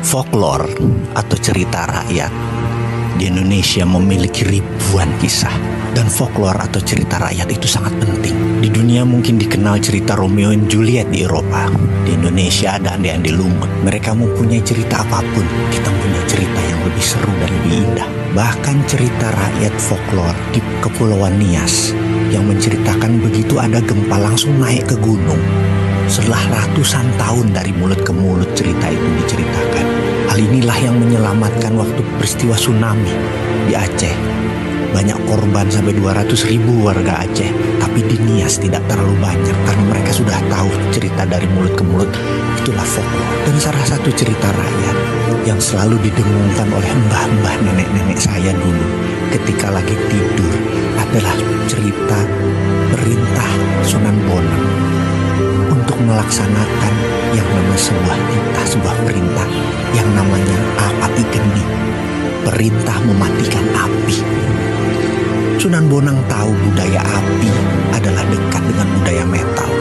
Folklore atau cerita rakyat di Indonesia memiliki ribuan kisah. Dan folklore atau cerita rakyat itu sangat penting. Di dunia mungkin dikenal cerita Romeo and Juliet di Eropa. Di Indonesia ada Ande-Ande Lumut. Mereka mempunyai cerita apapun. Kita punya cerita yang lebih seru dan lebih indah. Bahkan cerita rakyat folklore di Kepulauan Nias yang menceritakan begitu ada gempa langsung naik ke gunung. Setelah ratusan tahun dari mulut ke mulut cerita itu diceritakan. Hal inilah yang menyelamatkan waktu peristiwa tsunami di Aceh. Banyak korban sampai 200.000 warga Aceh. Tapi di Nias tidak terlalu banyak karena mereka sudah tahu cerita dari mulut ke mulut. Itulah folklore. Dan salah satu cerita rakyat yang selalu didengungkan oleh mbah-mbah nenek-nenek saya dulu ketika lagi tidur adalah cerita perintah Sunan Bonang untuk melaksanakan yang namanya sebuah perintah yang namanya api geni, perintah mematikan api. Sunan Bonang tahu budaya api adalah dekat dengan budaya metal,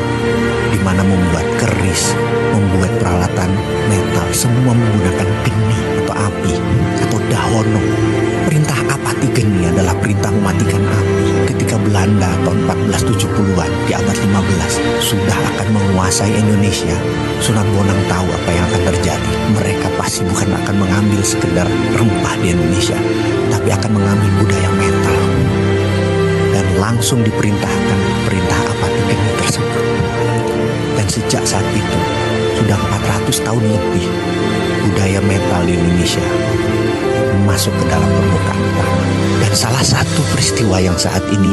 di mana membuat keris, membuat peralatan metal semua menggunakan geni atau api atau dahono. Perintah apati geni adalah perintah mematikan api. Ketika Belanda tahun 1470-an di abad 15 sudah akan menguasai Indonesia, Sunan Bonang tahu apa yang akan terjadi. Mereka pasti bukan akan mengambil sekedar rempah di Indonesia, tapi akan mengambil budaya metal. Dan langsung diperintahkan perintah apati geni tersebut. Dan sejak saat itu sudah 400 tahun lebih budaya metal di Indonesia masuk ke dalam permukaan tanah. Dan salah satu peristiwa yang saat ini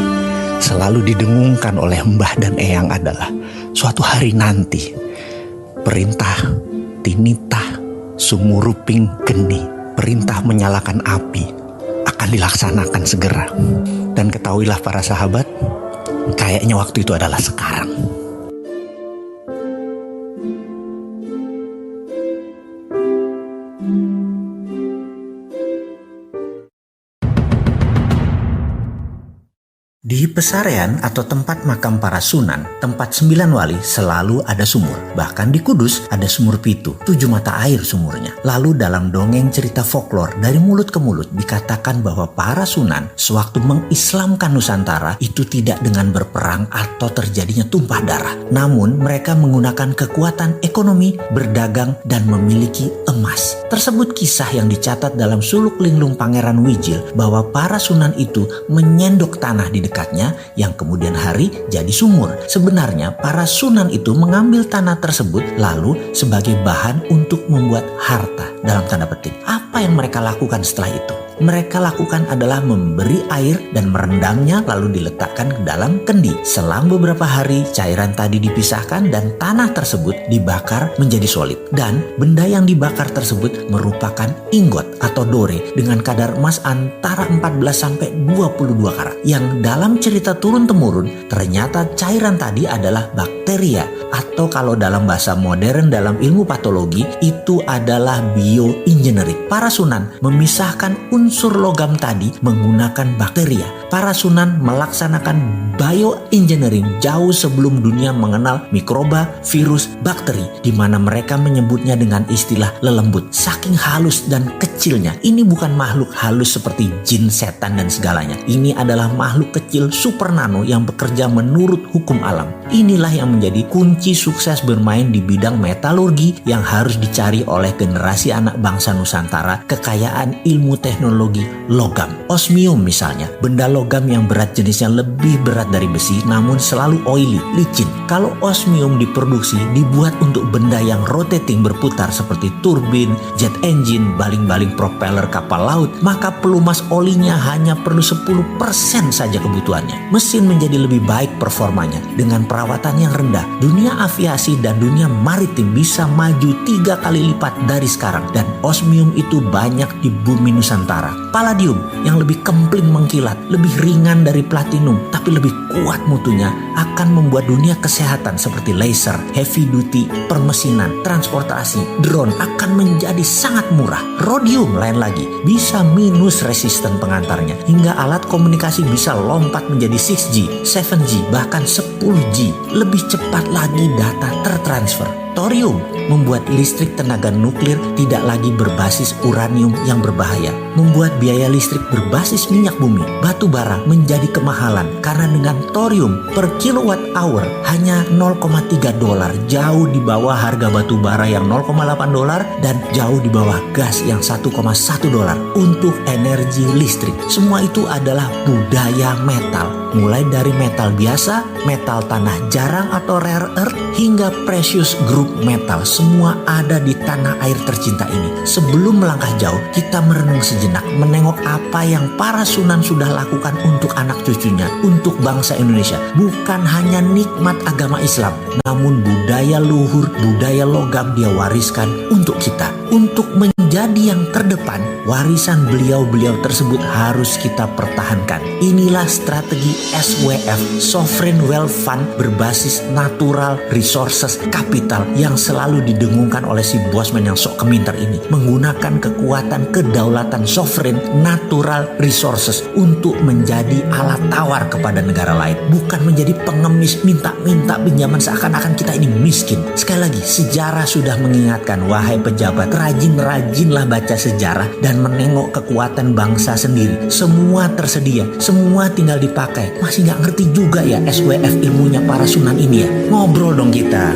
selalu didengungkan oleh mbah dan eyang adalah suatu hari nanti perintah tinitah sumuruping geni, perintah menyalakan api akan dilaksanakan segera. Dan ketahuilah para sahabat, kayaknya waktu itu adalah sekarang. Di Pesarean atau tempat makam para sunan, tempat 9 wali selalu ada sumur. Bahkan di Kudus ada sumur pitu, 7 mata air sumurnya. Lalu dalam dongeng cerita folklore dari mulut ke mulut dikatakan bahwa para sunan sewaktu mengislamkan Nusantara itu tidak dengan berperang atau terjadinya tumpah darah. Namun mereka menggunakan kekuatan ekonomi, berdagang, dan memiliki emas. Tersebut kisah yang dicatat dalam suluk linglung Pangeran Wijil bahwa para sunan itu menyendok tanah di dekatnya yang kemudian hari jadi sumur. Sebenarnya para sunan itu mengambil tanah tersebut lalu sebagai bahan untuk membuat harta dalam tanda petik. Apa yang mereka lakukan setelah itu? Mereka lakukan adalah memberi air dan merendamnya lalu diletakkan ke dalam kendi. Selang beberapa hari cairan tadi dipisahkan dan tanah tersebut dibakar menjadi solid. Dan benda yang dibakar tersebut merupakan ingot atau dore dengan kadar emas antara 14 sampai 22 karat. Yang dalam cerita turun-temurun ternyata cairan tadi adalah bakteria atau kalau dalam bahasa modern dalam ilmu patologi itu adalah bioengineering. Para sunan memisahkan unsur logam tadi menggunakan bakteria. Para sunan melaksanakan bioengineering jauh sebelum dunia mengenal mikroba, virus, bakteri, di mana mereka menyebutnya dengan istilah lelembut. Saking halus dan kecilnya, ini bukan makhluk halus seperti jin, setan, dan segalanya. Ini adalah makhluk kecil super nano yang bekerja menurut hukum alam. Inilah yang menjadi kunci sukses bermain di bidang metalurgi yang harus dicari oleh generasi anak bangsa Nusantara, kekayaan ilmu teknologi logam. Osmium misalnya, benda logam yang berat jenisnya lebih berat dari besi namun selalu oily, licin. Kalau osmium diproduksi dibuat untuk benda yang rotating berputar seperti turbin, jet engine, baling-baling propeller kapal laut, maka pelumas olinya hanya perlu 10% saja kebutuhannya. Mesin menjadi lebih baik performanya dengan perawatan yang rendah. Dunia aviasi dan dunia maritim bisa maju 3 kali lipat dari sekarang, dan osmium itu banyak di bumi Nusantara. Palladium yang lebih kempling mengkilat, lebih ringan dari platinum tapi lebih kuat mutunya akan membuat dunia kesehatan seperti laser, heavy duty, permesinan, transportasi, drone akan menjadi sangat murah. Rhodium lain lagi bisa minus resisten pengantarnya hingga alat komunikasi bisa lompat menjadi 6G, 7G, bahkan 10G. Lebih cepat lagi data tertransfer. thorium, membuat listrik tenaga nuklir tidak lagi berbasis uranium yang berbahaya, membuat biaya listrik berbasis minyak bumi, batu bara menjadi kemahalan karena dengan thorium per kilowatt hour hanya $0,3, jauh di bawah harga batu bara yang $0,8 dan jauh di bawah gas yang $1,1 untuk energi listrik. Semua itu adalah budaya metal, mulai dari metal biasa, metal tanah jarang atau rare earth, hingga precious group metal. Semua ada di tanah air tercinta ini. Sebelum melangkah jauh, kita merenung sejenak, menengok apa yang para Sunan sudah lakukan untuk anak cucunya, untuk bangsa Indonesia. Bukan hanya nikmat agama Islam, namun budaya luhur, budaya logam dia wariskan untuk kita. Untuk menjadi yang terdepan, warisan beliau-beliau tersebut harus kita pertahankan. Inilah strategi SWF, Sovereign Wealth Fund, berbasis natural resources capital yang selalu didengungkan oleh si bosman yang sok keminter ini. Menggunakan kekuatan kedaulatan sovereign natural resources untuk menjadi alat tawar kepada negara lain. Bukan menjadi pengemis minta-minta pinjaman seakan-akan kita ini miskin. Sekali lagi, sejarah sudah mengingatkan, wahai pejabat, rajin-rajinlah baca sejarah dan menengok kekuatan bangsa sendiri. Semua tersedia, semua tinggal dipakai. Masih nggak ngerti juga ya SWF ilmunya para Sunan ini ya? Ngobrol dong kita.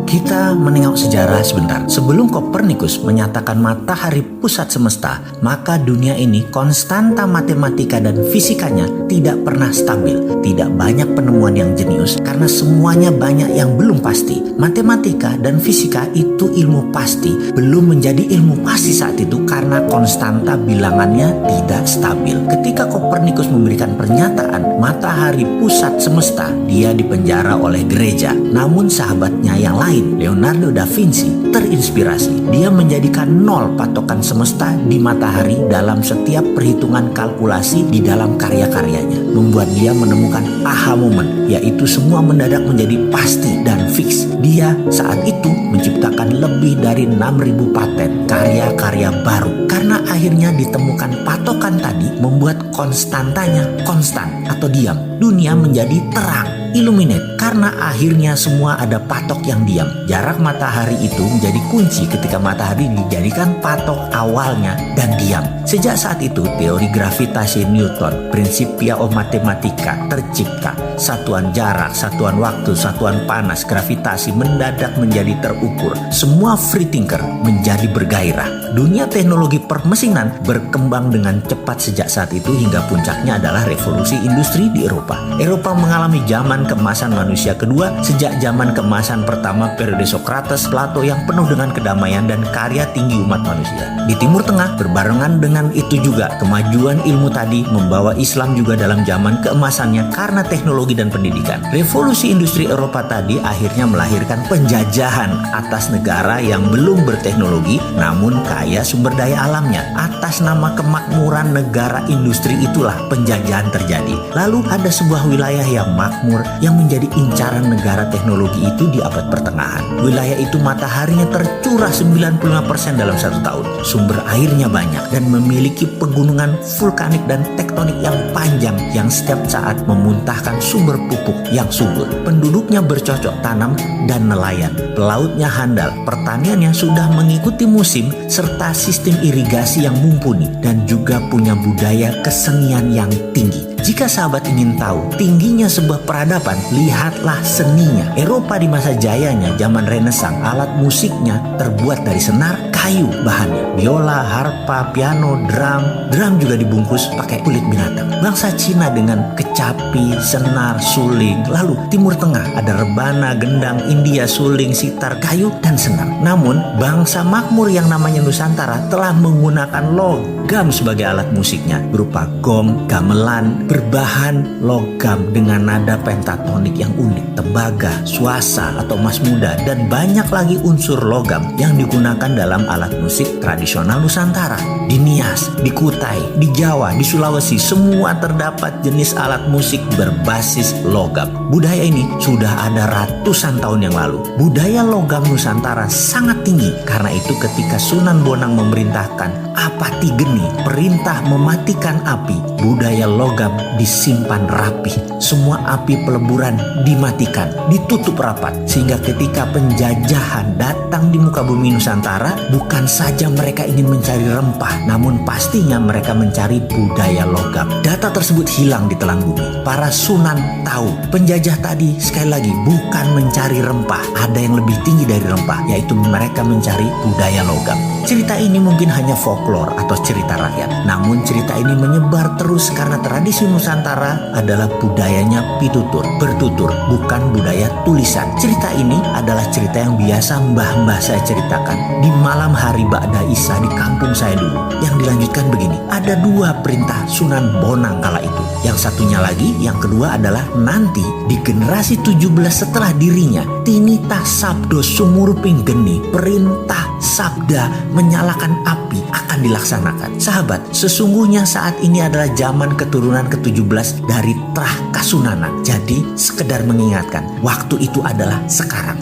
Kita menengok sejarah sebentar. Sebelum Kopernikus menyatakan matahari pusat semesta, maka dunia ini konstanta matematika dan fisikanya tidak pernah stabil. Tidak banyak penemuan yang jenius karena semuanya banyak yang belum pasti. Matematika dan fisika itu ilmu pasti, belum menjadi ilmu pasti saat itu karena konstanta bilangannya tidak stabil. Ketika Kopernikus memberikan pernyataan matahari pusat semesta, dia dipenjara oleh gereja. Namun sahabatnya yang lain, Leonardo da Vinci, terinspirasi. Dia menjadikan nol patokan semesta di matahari dalam setiap perhitungan kalkulasi di dalam karya-karyanya. Membuat dia menemukan aha moment, yaitu semua mendadak menjadi pasti dan fix. Dia saat itu menciptakan lebih dari 6.000 paten karya-karya baru. Karena akhirnya ditemukan patokan tadi, membuat konstantanya konstan atau diam. Dunia menjadi terang, illuminate, karena akhirnya semua ada patok yang diam. Jarak matahari itu menjadi kunci ketika matahari dijadikan patok awalnya dan diam. Sejak saat itu teori gravitasi Newton, Principia of Mathematica tercipta. Satuan jarak, satuan waktu, satuan panas, gravitasi mendadak menjadi terukur. Semua free thinker menjadi bergairah. Dunia teknologi permesinan berkembang dengan cepat sejak saat itu hingga puncaknya adalah revolusi industri di Eropa. Eropa mengalami zaman keemasan manusia kedua sejak zaman keemasan pertama periode Socrates, Plato yang penuh dengan kedamaian dan karya tinggi umat manusia. Di Timur Tengah berbarengan dengan itu juga kemajuan ilmu tadi membawa Islam juga dalam zaman keemasannya karena teknologi dan pendidikan. Revolusi industri Eropa tadi akhirnya melahirkan penjajahan atas negara yang belum berteknologi namun kaya sumber daya alamnya. Atas nama kemakmuran negara industri itulah penjajahan terjadi. Lalu ada sebuah wilayah yang makmur yang menjadi incaran negara teknologi itu di abad pertengahan. Wilayah itu mataharinya tercurah 95% dalam 1 tahun. Sumber airnya banyak dan memiliki pegunungan vulkanik dan tektonik yang panjang yang setiap saat memuntahkan sumber pupuk yang subur. Penduduknya bercocok tanam dan nelayan. Pelautnya handal, pertaniannya sudah mengikuti musim serta sistem irigasi yang mumpuni dan juga punya budaya kesenian yang tinggi. Jika sahabat ingin tahu tingginya sebuah peradaban, lihatlah seninya. Eropa di masa jayanya, zaman Renaissance, alat musiknya terbuat dari senar, kayu bahannya. Biola, harpa, piano, drum. Drum juga dibungkus pakai kulit binatang. Bangsa Cina dengan kecapi, senar, suling. Lalu Timur Tengah ada rebana, gendang, India, suling, sitar, kayu, dan senar. Namun bangsa makmur yang namanya Nusantara telah menggunakan logam sebagai alat musiknya berupa gong, gamelan, berbahan logam dengan nada pentatonik yang unik, tembaga, suasa atau mas muda, dan banyak lagi unsur logam yang digunakan dalam alat alat musik tradisional Nusantara. Di Nias, di Kutai, di Jawa, di Sulawesi, semua terdapat jenis alat musik berbasis logam. Budaya ini sudah ada ratusan tahun yang lalu. Budaya logam Nusantara sangat tinggi. Karena itu ketika Sunan Bonang memerintahkan apati geni, perintah mematikan api, budaya logam disimpan rapi. Semua api peleburan dimatikan, ditutup rapat. Sehingga ketika penjajahan datang di muka bumi Nusantara, bukan saja mereka ingin mencari rempah, namun pastinya mereka mencari budaya logam. Data tersebut hilang di telan bumi. Para sunan tahu penjajah tadi sekali lagi bukan mencari rempah, ada yang lebih tinggi dari rempah, yaitu mereka mencari budaya logam. Cerita ini mungkin hanya folklore atau cerita rakyat, namun cerita ini menyebar terus karena tradisi Nusantara adalah budayanya pitutur, bertutur, bukan budaya tulisan. Cerita ini adalah cerita yang biasa mbah-mbah saya ceritakan di malam hari Ba'da Isya di kampung saya dulu. Yang dilanjutkan begini, ada dua perintah Sunan Bonang kala itu. Yang satunya lagi, yang kedua adalah nanti di generasi 17 setelah dirinya, tinitah sabdo sumurping geni, perintah sabda menyalakan api akan dilaksanakan. Sahabat, sesungguhnya saat ini adalah zaman keturunan ke-17 dari Trah Kasunanan. Jadi sekedar mengingatkan, waktu itu adalah sekarang.